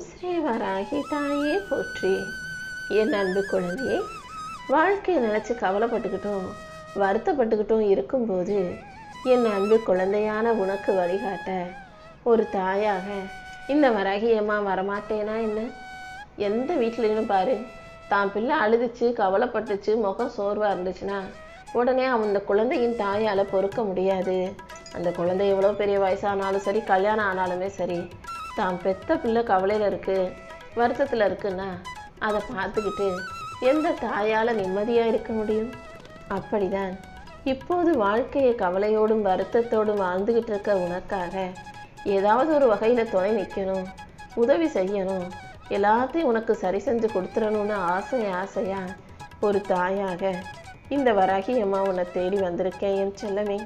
ஸ்ரீ வராகி தாயே போற்றி. என் அன்பு குழந்தையே, வாழ்க்கையை நினச்சி கவலைப்பட்டுக்கிட்டும் வருத்தப்பட்டுக்கிட்டும் இருக்கும்போது என் அன்பு குழந்தையான உனக்கு வழிகாட்ட ஒரு தாயாக இந்த வராகி அம்மா வரமாட்டேனா என்ன? எந்த வீட்டிலையும் பாரு, தான் பிள்ளை அழுதுச்சு கவலைப்பட்டுச்சு முகம் சோர்வாக இருந்துச்சுன்னா உடனே அந்த குழந்தையின் தாயால் பொறுக்க முடியாது. அந்த குழந்தை எவ்வளோ பெரிய வயசானாலும் சரி, கல்யாணம் ஆனாலுமே சரி, தான் பெத்த பிள்ளை கவலையில் இருக்குது வருத்தத்தில் இருக்குன்னா அதை பார்த்துக்கிட்டு எந்த தாயால் நிம்மதியாக இருக்க முடியும்? அப்படிதான் இப்போது வாழ்க்கையை கவலையோடும் வருத்தத்தோடும் வாழ்ந்துக்கிட்டு இருக்க உனக்காக ஏதாவது ஒரு வகையில் துணை நிற்கணும், உதவி செய்யணும், எல்லாத்தையும் உனக்கு சரி செஞ்சு கொடுத்துடணும்னு ஆசையா ஒரு தாயாக இந்த வராகி அம்மா உன்னை தேடி வந்திருக்கேன் என் செல்லமே.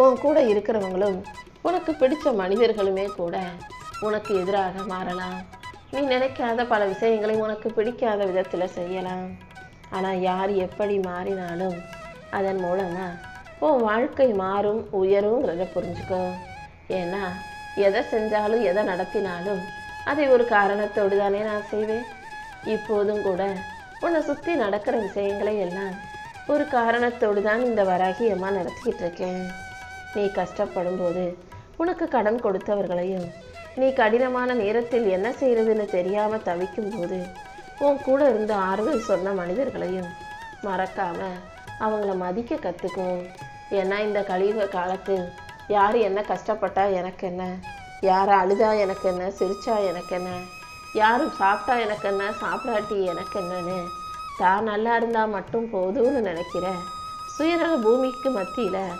உன் கூட இருக்கிறவங்களும் உனக்கு பிடிச்ச மனிதர்களுமே கூட உனக்கு எதிராக மாறலாம். நீ நினைக்காத பல விஷயங்களை உனக்கு பிடிக்காத விதத்தில் செய்யலாம். ஆனால் யார் எப்படி மாறினாலும் அதன் மூலமாக உன் வாழ்க்கை மாறும் உயருங்கிறத புரிஞ்சுக்கோ. ஏன்னா எதை செஞ்சாலும் எதை நடத்தினாலும் அதை ஒரு காரணத்தோடு தானே நான் செய்வேன். இப்போதும் கூட உன்னை சுற்றி நடக்கிற விஷயங்களை எல்லாம் ஒரு காரணத்தோடு தான் இந்த வராகி அம்மா நடத்திக்கிட்டு இருக்கேன். நீ கஷ்டப்படும் போது உனக்கு கடன் கொடுத்தவர்களையும், நீ கடினமான நேரத்தில் என்ன செய்யறதுன்னு தெரியாமல் தவிக்கும் போது உன் கூட இருந்து ஆறுதல் சொன்ன மனிதர்களையும் மறக்காம அவங்கள மதிக்க கற்றுக்கும். ஏன்னா இந்த கலியுக காலத்தில் யார் என்ன கஷ்டப்பட்டா எனக்கு என்ன, யார் அழுதா எனக்கு என்ன, சிரிச்சா எனக்கு என்ன, யாரும் சாப்பிட்டா எனக்கு என்ன, சாப்பிடாட்டி எனக்கு என்னன்னு தான் நல்லா இருந்தால் மட்டும் போதும்னு நினைக்கிற சுயநல பூமிக்கு மத்தியில்,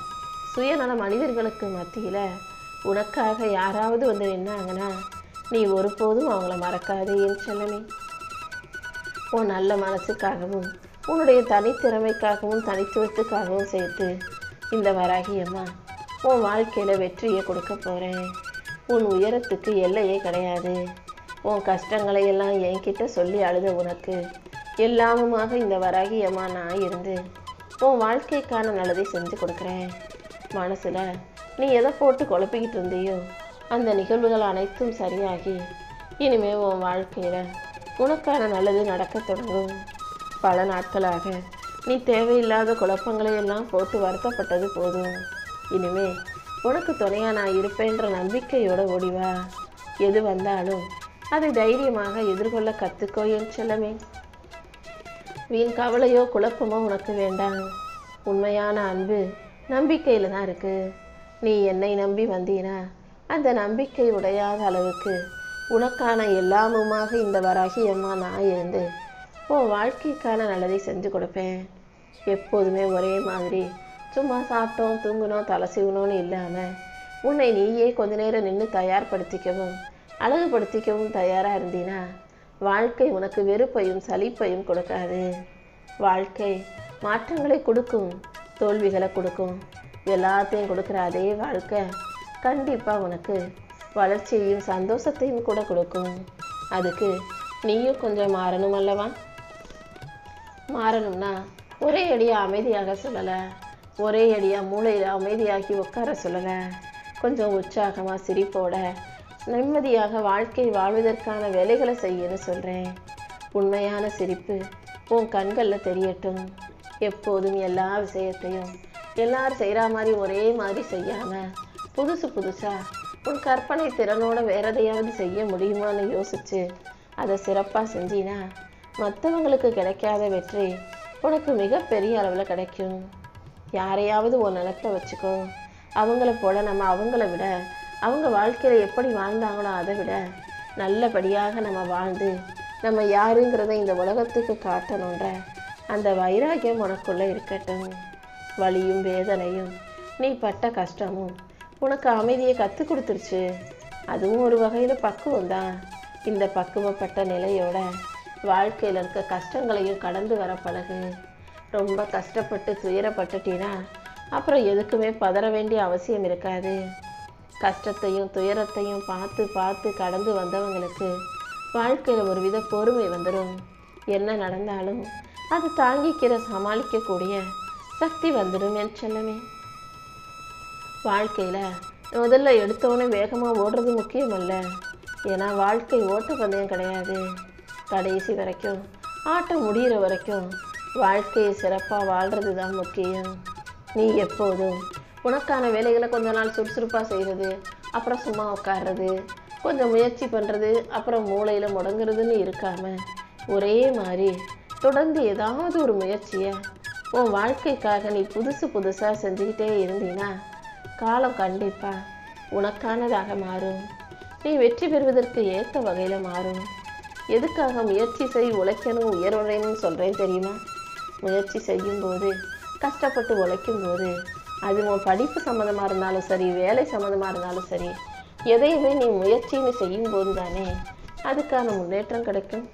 சுயநல மனிதர்களுக்கு மத்தியில் உனக்காக யாராவது வந்து நின்னாங்கன்னா நீ ஒருபோதும் அவங்கள மறக்காதே என் செல்லமே. உன் நல்ல மனசுக்காகவும் உன்னுடைய தனித்திறமைக்காகவும் தனித்துவத்துக்காகவும் சேர்த்து இந்த வராகி அம்மா உன் வாழ்க்கையில் வெற்றியை கொடுக்க போகிறேன். உன் உயரத்துக்கு எல்லையே கிடையாது. உன் கஷ்டங்களை எல்லாம் என்கிட்ட சொல்லி அழுத உனக்கு எல்லாமுமாக இந்த வராகி அம்மா நான் இருந்து உன் வாழ்க்கைக்கான நல்லதை செஞ்சு கொடுக்குறேன். மனசில் நீ எதை போட்டு குழப்பிக்கிட்டு இருந்தியோ அந்த நிகழ்வுகள் அனைத்தும் சரியாகி இனிமே உன் வாழ்க்கையில் உனக்கான நல்லது நடக்க தொடங்கும். பல நாட்களாக நீ தேவையில்லாத குழப்பங்களை எல்லாம் போட்டு வருத்தப்பட்டது போதும். இனிமே உனக்கு துணையாக நான் இருப்பேன்ற நம்பிக்கையோடு ஓடிவா. எது வந்தாலும் அதை தைரியமாக எதிர்கொள்ள கற்றுக்கோ என் செல்லமே. வீண் கவலையோ குழப்பமோ உனக்கு வேண்டாம். உண்மையான அன்பு நம்பிக்கையில் தான் இருக்குது. நீ என்னை நம்பி வந்தீனா அந்த நம்பிக்கை உடையாத அளவுக்கு உனக்கான எல்லாமுமாக இந்த வராகி அம்மா நான் இருந்து உன் வாழ்க்கைக்கான நல்லதை செஞ்சு கொடுப்பேன். எப்போதுமே ஒரே மாதிரி சும்மா சாப்பிட்டோம் தூங்கணும் தலை சீவணும்னு இல்லாமல் உன்னை நீயே கொஞ்ச நேரம் நின்று தயார்படுத்திக்கவும் அழகுபடுத்திக்கவும் தயாராக இருந்தீனா வாழ்க்கை உனக்கு வெறுப்பையும் சலிப்பையும் கொடுக்காது. வாழ்க்கை மாற்றங்களை கொடுக்கும், தோல்விகளை கொடுக்கும், எல்லாத்தையும் கொடுக்குற அதே வாழ்க்கை கண்டிப்பாக உனக்கு வளர்ச்சியையும் சந்தோஷத்தையும் கூட கொடுக்கும். அதுக்கு நீயும் கொஞ்சம் மாறணும் அல்லவா? மாறணும்னா ஒரே அடியாக அமைதியாக சொல்லலை, ஒரே அடியாக மூளையில் அமைதியாகி உட்கார சொல்லலை. கொஞ்சம் உற்சாகமாக சிரிப்போட நிம்மதியாக வாழ்க்கை வாழ்வதற்கான வேலைகளை செய்யன்னு சொல்கிறேன். உண்மையான சிரிப்பு உன் கண்களில் தெரியட்டும். எப்போதும் எல்லா விஷயத்தையும் எல்லாரும் செய்கிற மாதிரி ஒரே மாதிரி செய்யாமல் புதுசாக உன் கற்பனை திறனோட வேற எதையாவது செய்ய முடியுமான்னு யோசிச்சு அதை சிறப்பாக செஞ்சினா மற்றவங்களுக்கு கிடைக்காத வெற்றி உனக்கு மிகப்பெரிய அளவில் கிடைக்கும். யாரையாவது உன் நினைப்ப வச்சுக்கோ. அவங்கள போல நம்ம அவங்கள விட அவங்க வாழ்க்கையில் எப்படி வாழ்ந்தாங்களோ அதை விட நல்லபடியாக நம்ம வாழ்ந்து நம்ம யாருங்கிறத இந்த உலகத்துக்கு காட்டணுன்ற அந்த வைராகியம் உனக்குள்ளே இருக்கட்டும். வலியும் வேதனையும் நீ பட்ட கஷ்டமும் உனக்கு அமைதியை கற்றுக் கொடுத்துருச்சு. அதுவும் ஒரு வகையில் பக்குவம் தான். இந்த பக்குவப்பட்ட நிலையோட வாழ்க்கையில் இருக்க கஷ்டங்களையும் கடந்து வர பழகு. ரொம்ப கஷ்டப்பட்டு துயரப்பட்டுட்டீன்னா அப்புறம் எதுக்குமே பதற வேண்டிய அவசியம் இருக்காது. கஷ்டத்தையும் துயரத்தையும் பார்த்து கடந்து வந்தவங்களுக்கு வாழ்க்கையில் ஒரு வித பொறுமை வந்துடும். என்ன நடந்தாலும் அது தாங்கிக்கிற சமாளிக்கக்கூடிய சக்தி வந்துடும் என் செல்லமே. வாழ்க்கையில் முதல்ல எடுத்தோன்னே வேகமாக ஓடுறது முக்கியம் அல்ல. ஏன்னா வாழ்க்கை ஓட்டப்பந்தயம் கிடையாது. கடைசி வரைக்கும் ஆட்டம் முடிகிற வரைக்கும் வாழ்க்கையை சிறப்பாக வாழ்கிறது தான் முக்கியம். நீ எப்போதும் உனக்கான வேலைகளை கொஞ்ச நாள் சுறுசுறுப்பாக செய்கிறது, அப்புறம் சும்மா உட்கார்றது, கொஞ்சம் முயற்சி பண்ணுறது, அப்புறம் மூளையில் முடங்குறதுன்னு இருக்காம ஒரே மாதிரி தொடர்ந்து ஏதாவது ஒரு முயற்சியை உன் வாழ்க்கைக்காக நீ புதுசாக செஞ்சுக்கிட்டே இருந்தீன்னா காலம் கண்டிப்பாக உனக்கானதாக மாறும். நீ வெற்றி பெறுவதற்கு ஏற்ற வகையில் மாறும். எதுக்காக முயற்சி செய், உழைக்கணும், உயர்வுடையணும்னு சொல்கிறேன் தெரியுமா? முயற்சி செய்யும்போது, கஷ்டப்பட்டு உழைக்கும்போது, அது உன் படிப்பு சம்மந்தமாக இருந்தாலும் சரி, வேலை சம்மந்தமாக இருந்தாலும் சரி, எதையுமே நீ முயற்சின்னு செய்யும்போது தானே அதுக்கான முன்னேற்றம் கிடைக்கும்.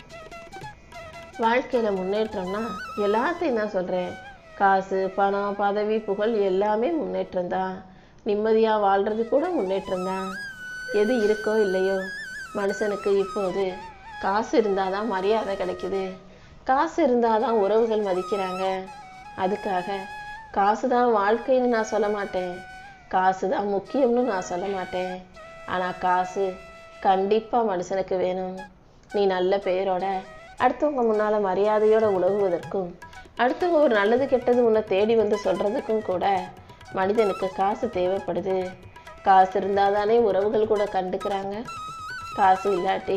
வாழ்க்கையில் முன்னேற்றம்னா எல்லாத்தையும் தான் சொல்கிறேன். காசு, பணம், பதவி, புகழ் எல்லாமே முன்னேற்றம் தான். நிம்மதியாக வாழ்கிறது கூட முன்னேற்றம் தான். எது இருக்கோ இல்லையோ, மனுஷனுக்கு இப்போது காசு இருந்தால் தான் மரியாதை கிடைக்குது, காசு இருந்தால் தான் உறவுகள் மதிக்கிறாங்க. அதுக்காக காசு தான் வாழ்க்கைன்னு நான் சொல்ல மாட்டேன், காசு தான் முக்கியம்னு நான் சொல்ல மாட்டேன். ஆனால் காசு கண்டிப்பாக மனுஷனுக்கு வேணும். நீ நல்ல பெயரோட அடுத்தவங்க முன்னால் மரியாதையோடு உலகுவதற்கும், அடுத்தவங்க ஒரு நல்லது கெட்டது உன்னை தேடி வந்து சொல்கிறதுக்கும் கூட மனிதனுக்கு காசு தேவைப்படுது. காசு இருந்தால் தானே உறவுகள் கூட கண்டுக்கிறாங்க. காசு இல்லாட்டி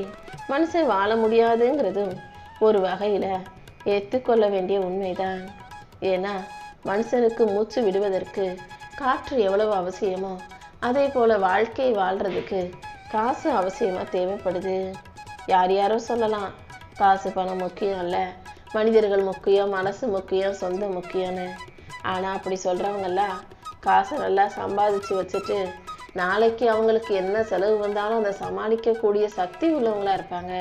மனுஷன் வாழ முடியாதுங்கிறதும் ஒரு வகையில் ஏற்றுக்கொள்ள வேண்டிய உண்மைதான். ஏன்னா மனுஷனுக்கு மூச்சு விடுவதற்கு காற்று எவ்வளவு அவசியமோ அதே போல் வாழ்க்கையை வாழ்கிறதுக்கு காசு அவசியமாக தேவைப்படுது. யாரோ சொல்லலாம், காசு பணம் முக்கியம் இல்லை, மனிதர்கள் முக்கியம், மனசு முக்கியம், சொந்தம் முக்கியம்னு. ஆனால் அப்படி சொல்கிறவங்கெல்லாம் காசை நல்லா சம்பாதிச்சு வச்சுட்டு நாளைக்கு அவங்களுக்கு என்ன செலவு வந்தாலும் அதை சமாளிக்கக்கூடிய சக்தி உள்ளவங்களாக இருப்பாங்க.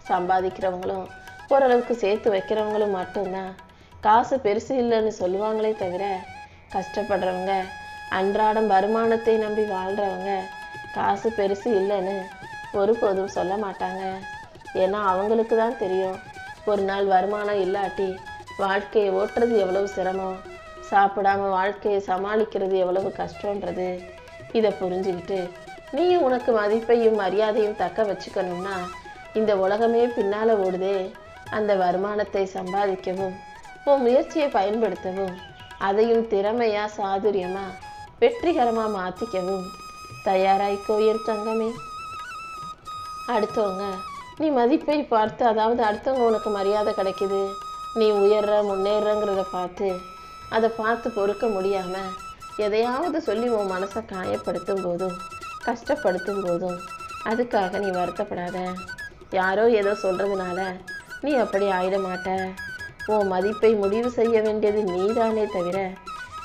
சம்பாதிக்கிறவங்களும் ஓரளவுக்கு சேர்த்து வைக்கிறவங்களும் மட்டும்தான் காசு பெருசு இல்லைன்னு சொல்லுவாங்களே தவிர, கஷ்டப்படுறவங்க, அன்றாடம் வருமானத்தை நம்பி வாழ்கிறவங்க காசு பெருசு இல்லைன்னு ஒருபோதும் சொல்ல மாட்டாங்க. ஏன்னா அவங்களுக்கு தான் தெரியும், ஒரு நாள் வருமானம் இல்லாட்டி வாழ்க்கையை ஓட்டுறது எவ்வளவு சிரமம், சாப்பிடாம வாழ்க்கையை சமாளிக்கிறது எவ்வளவு கஷ்டன்றது. இதை புரிஞ்சுக்கிட்டு நீயும் உனக்கு மதிப்பையும் மரியாதையும் தக்க வச்சுக்கணும்னா இந்த உலகமே பின்னால் ஓடுதே, அந்த வருமானத்தை சம்பாதிக்கவும் உன் முயற்சியை பயன்படுத்தவும் அதையும் திறமையாக சாதுரியமாக வெற்றிகரமாக மாற்றிக்கவும் தயாராயிக்கோ என் தங்கமே. அடுத்தவங்க நீ மதிப்பை பார்த்து, அதாவது அடுத்தவங்க உனக்கு மரியாதை கிடைக்குது, நீ உயர்ற முன்னேறங்கிறத பார்த்து அதை பார்த்து பொறுக்க முடியாமல் எதையாவது சொல்லி உன் மனசை காயப்படுத்தும் போதும் கஷ்டப்படுத்தும் போதும் அதுக்காக நீ வருத்தப்படாத. யாரோ ஏதோ சொல்கிறதுனால நீ அப்படி ஆயிட மாட்ட. உன் மதிப்பை முடிவு செய்ய வேண்டியது நீதானே தவிர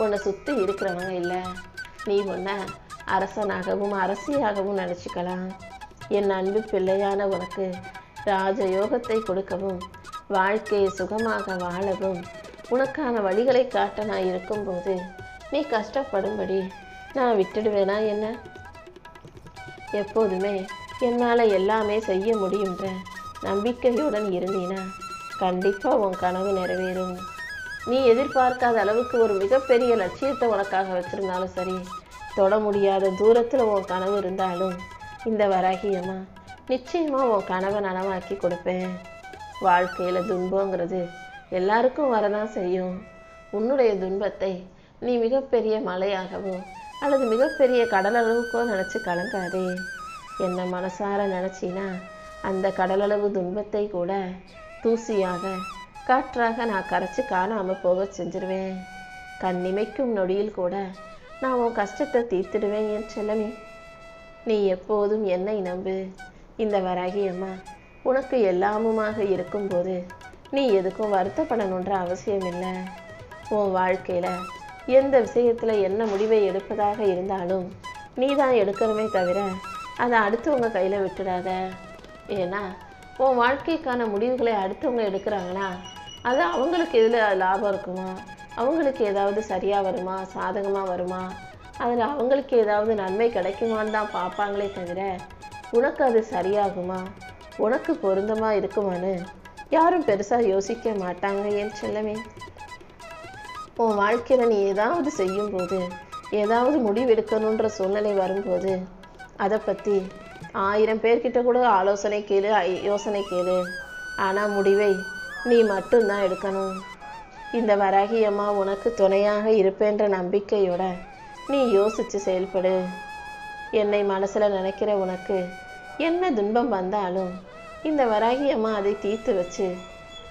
உன்னை சுற்றி இருக்கிறவங்க இல்லை. நீ உன்னை அரசனாகவும் அரசியாகவும் நினச்சிக்கலாம். என் அன்பு பிள்ளையான உனக்கு ராஜயோகத்தை கொடுக்கவும் வாழ்க்கையை சுகமாக வாழவும் உனக்கான வழிகளை காட்ட நான் இருக்கும்போது நீ கஷ்டப்படும்படி நான் விட்டுடுவேனா என்ன? எப்போதுமே என்னால் எல்லாமே செய்ய முடியுன்ற நம்பிக்கையுடன் இருந்தீனா கண்டிப்பாக உன் கனவு நிறைவேறும். நீ எதிர்பார்க்காத அளவுக்கு ஒரு மிகப்பெரிய லட்சியத்தை உனக்காக வச்சுருந்தாலும் சரி, தொட முடியாத தூரத்தில் உன் கனவு இருந்தாலும் இந்த வராகியம்மா நிச்சயமாக உன் கனவை நனவாக்கி கொடுப்பேன். வாழ்க்கையில் துன்பங்கிறது எல்லாருக்கும் வரதான் செய்யும். உன்னுடைய துன்பத்தை நீ மிகப்பெரிய மலையாகவோ அல்லது மிகப்பெரிய கடலளவுக்கோ நினச்சி கலங்காதே. என்னை மனசார நினச்சினா அந்த கடலளவு துன்பத்தை கூட தூசியாக காற்றாக நான் கரைச்சி காணாமல் போக செஞ்சிருவேன். கண்ணிமைக்கும் நொடியில் கூட நான் உன் கஷ்டத்தை தீர்த்துடுவேன் என் செல்லமே. நீ எப்போதும் என்னை நம்பு. இந்த வராகியம்மா உனக்கு எல்லாமுமாக இருக்கும்போது நீ எதுக்கும் வருத்தப்படணுன்ற அவசியம் இல்லை. உன் வாழ்க்கையில் எந்த விஷயத்தில் என்ன முடிவை எடுப்பதாக இருந்தாலும் நீ தான் எடுக்கணுமே தவிர அதை அடுத்தவங்க கையில் விட்டுடாத. ஏன்னா உன் வாழ்க்கைக்கான முடிவுகளை அடுத்தவங்க எடுக்கிறாங்கன்னா அது அவங்களுக்கு எதில் லாபம் இருக்குமா, அவங்களுக்கு ஏதாவது சரியாக வருமா, சாதகமாக வருமா, அதில் அவங்களுக்கு ஏதாவது நன்மை கிடைக்குமான்னு தான் பார்ப்பாங்களே தவிர உனக்கு அது சரியாகுமா, உனக்கு பொருந்தமாக இருக்குமான்னு யாரும் பெருசாக யோசிக்க மாட்டாங்க என் செல்லமே. உன் வாழ்க்கையில் நீ ஏதாவது செய்யும்போது, ஏதாவது முடிவெடுக்கணுன்ற சூழ்நிலை வரும்போது அதை பற்றி 1000 பேர்கிட்ட கூட ஆலோசனை கேளு, யோசனை கேளு. ஆனால் முடிவை நீ மட்டும்தான் எடுக்கணும். இந்த வராகி அம்மா உனக்கு துணையாக இருப்பேன்ற நம்பிக்கையோட நீ யோசித்து செயல்படு. என்னை மனசில் நினைக்கிற உனக்கு என்ன துன்பம் வந்தாலும் இந்த வராகி அம்மா அதை தீர்த்து வச்சு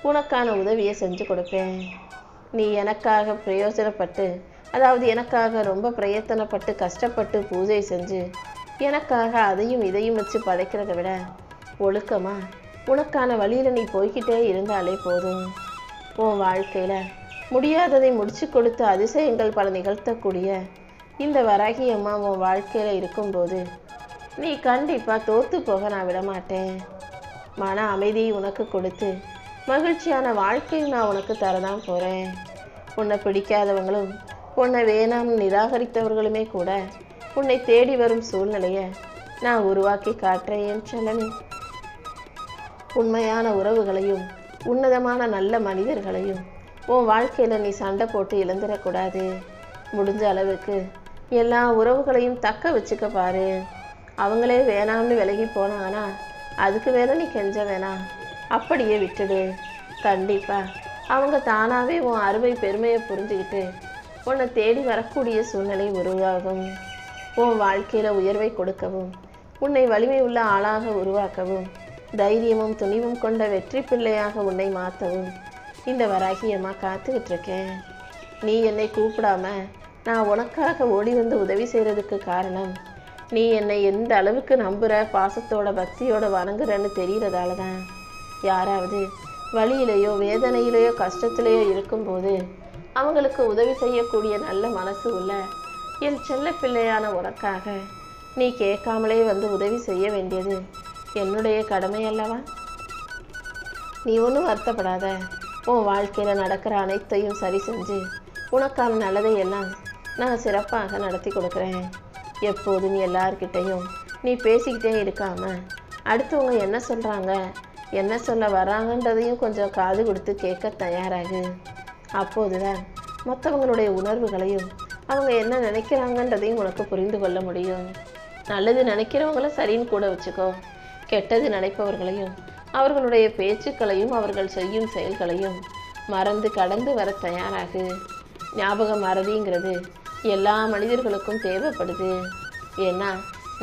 உனக்கான உதவியை செஞ்சு கொடுப்பேன். நீ எனக்காக பிரயோஜனப்பட்டு, அதாவது எனக்காக ரொம்ப பிரயத்தனப்பட்டு கஷ்டப்பட்டு பூஜை செஞ்சு எனக்காக அதையும் இதையும் வச்சு படைக்கிறத விட ஒழுக்கமாக உனக்கான வழியில் நீ போய்கிட்டே இருந்தாலே போதும். உன் வாழ்க்கையில் முடியாததை முடிச்சு கொடுத்து அதிசயங்கள் பல நிகழ்த்தக்கூடிய இந்த வராகி அம்மா உன் வாழ்க்கையில் இருக்கும்போது நீ கண்டிப்பாக தோற்று போக நான் விடமாட்டேன். மன அமைதியை உனக்கு கொடுத்து மகிழ்ச்சியான வாழ்க்கையும் நான் உனக்கு தரதான் போகிறேன். உன்னை பிடிக்காதவங்களும் உன்னை வேணாம்னு நிராகரித்தவர்களுமே கூட உன்னை தேடி வரும் சூழ்நிலையை நான் உருவாக்கி காட்டுறேன் என் செல்லமே. உண்மையான உறவுகளையும் உன்னதமான நல்ல மனிதர்களையும் உன் வாழ்க்கையில் நீ சண்டை போட்டு இழந்துடக்கூடாது. முடிஞ்ச அளவுக்கு எல்லா உறவுகளையும் தக்க வச்சுக்க பாரு. அவங்களே வேணாம்னு விலகி போனாங்கன்னா அதுக்கு மேலே நீ கெஞ்ச வேணாம், அப்படியே விட்டுடு. கண்டிப்பாக அவங்க தானாகவே உன் அருமை பெருமையை புரிஞ்சுக்கிட்டு உன்னை தேடி வரக்கூடிய சூழ்நிலை உருவாகும். உன் வாழ்க்கையில் உயர்வை கொடுக்கவும் உன்னை வலிமை உள்ள ஆளாக உருவாக்கவும் தைரியமும் துணிவும் கொண்ட வெற்றி பிள்ளையாக உன்னை மாற்றவும் இந்த வராகியம்மா காத்துக்கிட்டு இருக்கேன். நீ என்னை கூப்பிடாம நான் உனக்காக ஓடி வந்து உதவி செய்கிறதுக்கு காரணம் நீ என்னை எந்த அளவுக்கு நம்புகிற, பாசத்தோட பக்தியோட வணங்குறன்னு தெரிகிறதால தான். யாராவது வழியிலையோ வேதனையிலையோ கஷ்டத்திலேயோ இருக்கும்போது அவங்களுக்கு உதவி செய்யக்கூடிய நல்ல மனசு உள்ள என் செல்ல பிள்ளையான உனக்காக நீ கேட்காமலே வந்து உதவி செய்ய வேண்டியது என்னுடைய கடமை அல்லவா? நீ ஒன்றும் வருத்தப்படாத. உன் வாழ்க்கையில் நடக்கிற அனைத்தையும் சரி செஞ்சு உனக்கான நல்லதை எல்லாம் நான் சிறப்பாக நடத்தி கொடுக்குறேன். எப்போதும் எல்லார்கிட்டையும் நீ பேசிக்கிட்டே இருக்காம அடுத்தவங்க என்ன சொல்கிறாங்க, என்ன சொல்ல வராங்கன்றதையும் கொஞ்சம் காது கொடுத்து கேட்க தயாராகு. அப்போதுதான் மற்றவங்களுடைய உணர்வுகளையும் அவங்க என்ன நினைக்கிறாங்கன்றதையும் உனக்கு புரிந்து கொள்ள முடியும். நல்லது நினைக்கிறவங்கள சரின்னு கூட வச்சுக்கோ. கெட்டது நினைப்பவர்களையும் அவர்களுடைய பேச்சுக்களையும் அவர்கள் செய்யும் செயல்களையும் மறந்து கடந்து வர தயாராகு. ஞாபக மறதிங்கிறது எல்லா மனிதர்களுக்கும் தேவைப்படுது. ஏன்னா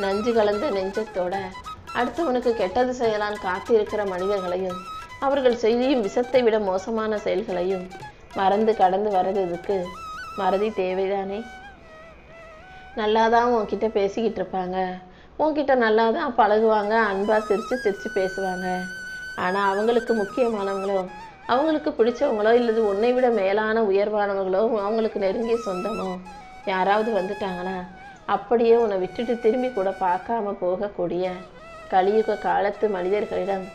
நஞ்சு கலந்த நெஞ்சத்தோட அடுத்தவனுக்கு கெட்டது செய்யலான்னு காத்திருக்கிற மனிதர்களையும் அவர்கள் செய்யும் விஷத்தை விட மோசமான செயல்களையும் மறந்து கடந்து வர்றதுக்கு மறதி தேவைதானே? நல்லாதான் உன்கிட்ட பேசிக்கிட்டு இருப்பாங்க, உன்கிட்ட நல்லா தான் பழகுவாங்க, அன்பாக சிரித்து பேசுவாங்க. ஆனால் அவங்களுக்கு முக்கியமானவங்களோ, அவங்களுக்கு பிடிச்சவங்களோ, இல்லது உன்னை விட மேலான உயர்வானவங்களோ, அவங்களுக்கு நெருங்கிய சொந்தமோ யாராவது வந்துட்டாங்கன்னா அப்படியே உன்னை விட்டுட்டு திரும்பி கூட பார்க்காம போகக்கூடிய கலியுக காலத்து மனிதர்களிடம்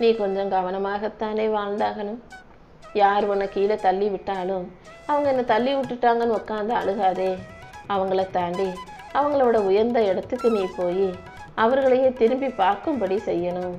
நீ கொஞ்சம் கவனமாகத்தானே வாழ்ந்தாகணும். யார் உன்னை கீழே தள்ளி விட்டாலும் அவங்க என்னை தள்ளி விட்டுட்டாங்கன்னு உட்காந்து அழுகாதே. அவங்கள தாண்டி அவங்களோட உயர்ந்த இடத்துக்கு நீ போய் அவர்களையே திரும்பி பார்க்கும்படி செய்யணும்.